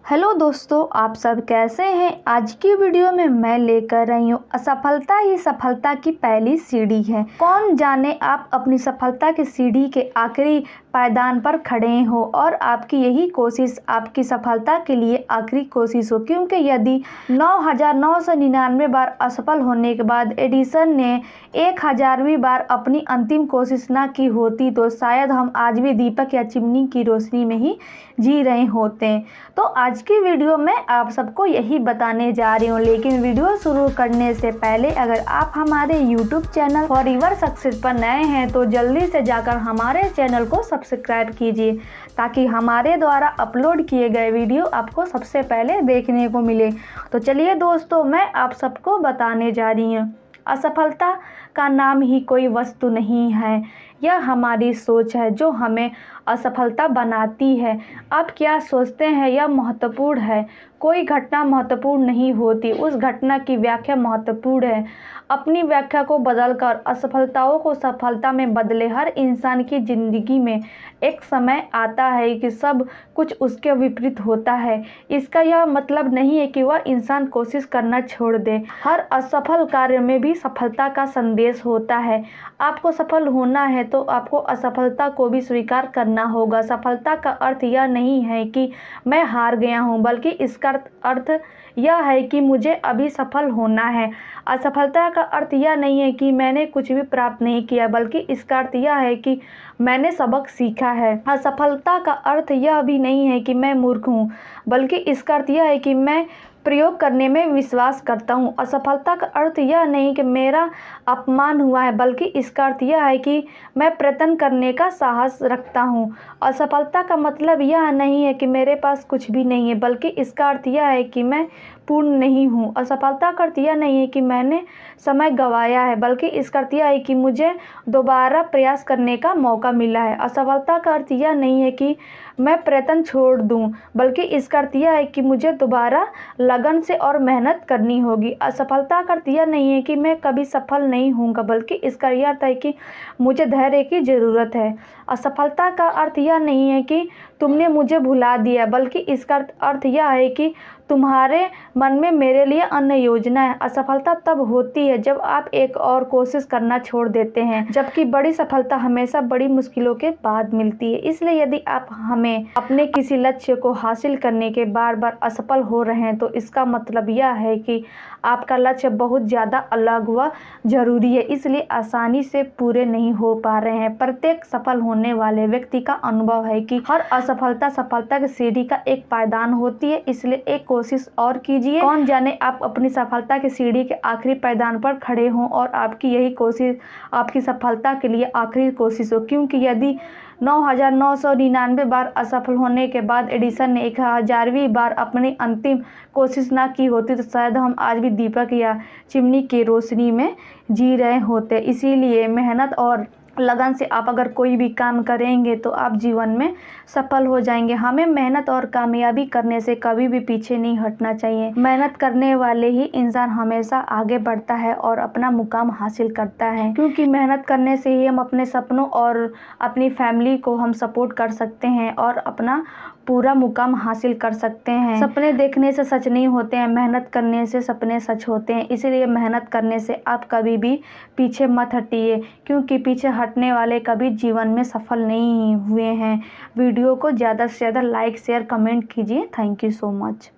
Hello दोस्तों, आप सब कैसे हैं। आज की वीडियो में मैं लेकर आई हूँ असफलता ही सफलता की पहली सीढ़ी है। कौन जाने आप अपनी सफलता की सीढ़ी के आखिरी पायदान पर खड़े हो और आपकी यही कोशिश आपकी सफलता के लिए आखिरी कोशिश हो, क्योंकि यदि 9,999 बार असफल होने के बाद एडिसन ने 1000वीं बार अपनी अंतिम कोशिश ना की होती तो शायद हम आज भी दीपक या चिमनी की रोशनी में ही जी रहे होते। तो आज की वीडियो में आप सबको यही बताने जा रही हूँ, लेकिन वीडियो शुरू करने से पहले अगर आप हमारे YouTube चैनल फॉरएवर सक्सेस पर नए हैं तो जल्दी से जाकर हमारे चैनल को सब्सक्राइब कीजिए ताकि हमारे द्वारा अपलोड किए गए वीडियो आपको सबसे पहले देखने को मिले। तो चलिए दोस्तों, मैं आप सबको बताने जा रही हूँ। असफलता का नाम ही कोई वस्तु नहीं है, यह हमारी सोच है जो हमें असफलता बनाती है। आप क्या सोचते हैं यह महत्वपूर्ण है। कोई घटना महत्वपूर्ण नहीं होती, उस घटना की व्याख्या महत्वपूर्ण है। अपनी व्याख्या को बदलकर असफलताओं को सफलता में बदले। हर इंसान की ज़िंदगी में एक समय आता है कि सब कुछ उसके विपरीत होता है। इसका यह मतलब नहीं है कि वह इंसान कोशिश करना छोड़ दे। हर असफल कार्य में भी सफलता का संदेश होता है। आपको सफल होना है तो आपको असफलता को भी स्वीकार करना होगा। सफलता का अर्थ यह नहीं है कि मैं हार गया हूँ, बल्कि इसका अर्थ यह है कि मुझे अभी सफल होना है। असफलता का अर्थ यह नहीं है कि मैंने कुछ भी प्राप्त नहीं किया, बल्कि इसका अर्थ यह है कि मैंने सबक सीखा है। असफलता का अर्थ यह भी नहीं है कि मैं मूर्ख हूँ, बल्कि इसका अर्थ यह है कि मैं प्रयोग करने में विश्वास करता हूँ। असफलता का अर्थ यह नहीं कि मेरा अपमान हुआ है, बल्कि इसका अर्थ यह है कि मैं प्रयत्न करने का साहस रखता हूँ। असफलता का मतलब यह नहीं है कि मेरे पास कुछ भी नहीं है, बल्कि इसका अर्थ यह है कि मैं पूर्ण नहीं हूँ। असफलता का अर्थ यह नहीं है कि मैंने समय गंवाया है, बल्कि इसका अर्थ यह है कि मुझे दोबारा प्रयास करने का मौका मिला है। असफलता का अर्थ यह नहीं है कि मैं प्रयत्न छोड़ दूं, बल्कि इसका अर्थ यह है कि मुझे दोबारा लगन से और मेहनत करनी होगी। असफलता का अर्थ यह नहीं है कि मैं कभी सफल नहीं होऊंगा, बल्कि इसका यह अर्थ है कि मुझे धैर्य की ज़रूरत है। असफलता का अर्थ यह नहीं है कि तुमने मुझे भुला दिया, बल्कि इसका अर्थ यह है कि तुम्हारे मन में मेरे लिए अन्य योजना है। असफलता तब होती है जब आप एक और कोशिश करना छोड़ देते हैं, जबकि बड़ी सफलता हमेशा बड़ी मुश्किलों के बाद मिलती है। इसलिए यदि आप हमें अपने किसी लक्ष्य को हासिल करने के बार बार असफल हो रहे हैं तो इसका मतलब यह है कि आपका लक्ष्य बहुत ज़्यादा अलग व ज़रूरी है, इसलिए आसानी से पूरे नहीं हो पा रहे हैं। प्रत्येक सफल होने वाले व्यक्ति का अनुभव है कि हर असफलता सफलता की सीढ़ी का एक पायदान होती है, इसलिए एक कोशिश और कीजिए। कौन जाने आप अपनी सफलता की सीढ़ी के आखिरी पायदान पर खड़े हों और आपकी यही कोशिश आपकी सफलता के लिए आखिरी कोशिश हो, क्योंकि यदि 9,999 बार असफल होने के बाद एडिसन ने 1000वीं बार अपनी अंतिम कोशिश ना की होती तो शायद हम आज भी दीपक या चिमनी की रोशनी में जी रहे होते। इसीलिए मेहनत और लगन से आप अगर कोई भी काम करेंगे तो आप जीवन में सफल हो जाएंगे। हमें मेहनत और कामयाबी करने से कभी भी पीछे नहीं हटना चाहिए। मेहनत करने वाले ही इंसान हमेशा आगे बढ़ता है और अपना मुकाम हासिल करता है, क्योंकि मेहनत करने से ही हम अपने सपनों और अपनी फैमिली को हम सपोर्ट कर सकते हैं और अपना पूरा मुकाम हासिल कर सकते हैं। सपने देखने से सच नहीं होते हैं, मेहनत करने से सपने सच होते हैं। इसलिए मेहनत करने से आप कभी भी पीछे मत हटिए, क्योंकि पीछे हटने वाले कभी जीवन में सफल नहीं हुए हैं। वीडियो को ज़्यादा से ज़्यादा लाइक शेयर कमेंट कीजिए। Thank you so much.